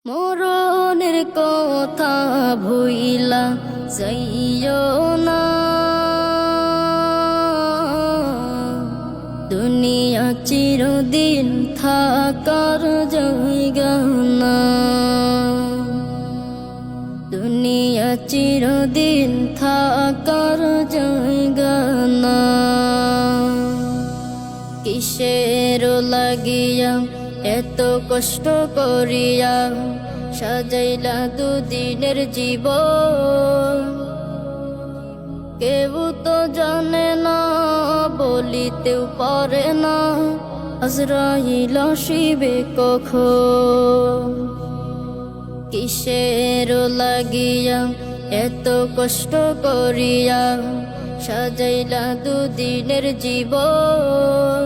মরণের কথা ভুইলা যাইও না, দুনিয়া চিরদিন থাকার জায়গা না, দুনিয়া চিরদিন থাকার জায়গা না। কিসের লাগিয়া এত কষ্ট করিয়া সাজাইলা দুদিনের জীবন, কেউ তো জানে না বলিতেও পারে না আজরাইল আসিবে কখন। কিসের লাগিয়া এত কষ্ট করিয়া সাজাইলা দুদিনের জীবন,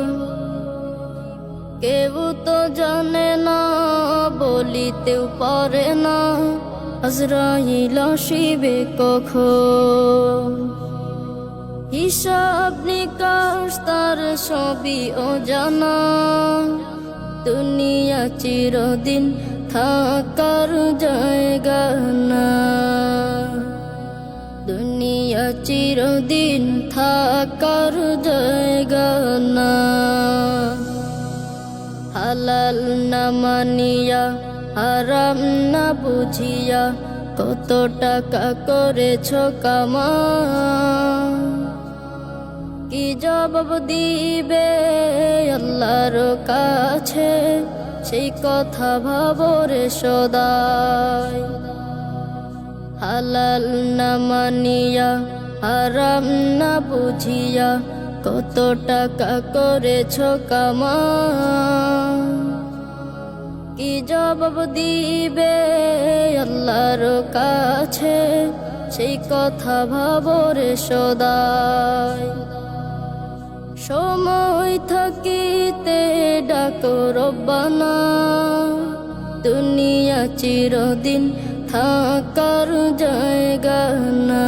কেউ তো জানে না বলিতেও পারে না আজরাইল আসিবে কখন। হিসাব নিকাশ তার সবই অজানা, দুনিয়া চিরদিন থাকার জায়গা না, দুনিয়া চিরদিন থাকার জায়গা না। হালাল না মানিয়া হারাম না বুঝিয়া কত টাকা করেছ কামা, কি জবাব দিবে আল্লাহর কাছে সেই কথা ভাবরে সদাই। হালাল না মানিয়া হারাম না বুঝিয়া কত টাকা করেছ কামা, কি জবাব দিবে আল্লাহর কাছে সেই কথা ভাবরে সদাই। সময় থাকিতে ডাকো রব্বানা, দুনিয়া চিরদিন থাকার জায়গা না,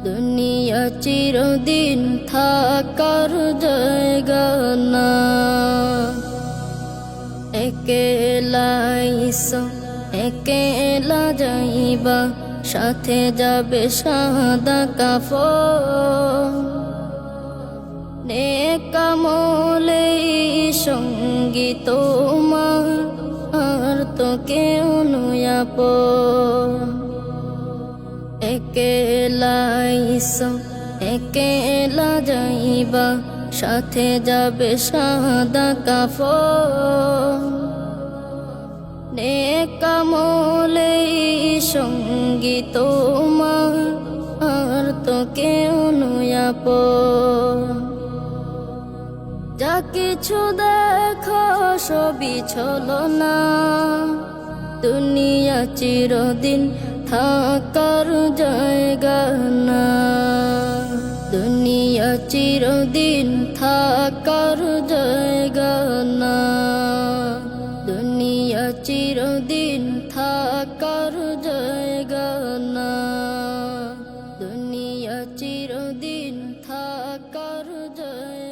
দুনিয়া চিরদিন থাকার জায়গা না। একেলা ইসো একেলা যাইবা, সাথে যাবে সাদা কাফন, নেক আমলেই সঙ্গী তোমার আর তো কেউ নয় আপন। একেলা ইসো একেলা যাইবা, সাথে যাবে সাদা কাফন, নেক আমলেই সঙ্গী তোমার আর তো কেউ নয় আপন। যা কিছু দেখো সবই ছলনা, দুনিয়া চিরদিন থাকার জায়গা না, দুনিয়া চিরদিন থাকার জায়গা না, দুনিয়া চিরদিন থাকার জায়গা না, দুনিয়া চিরদিন থাকার জায়গা।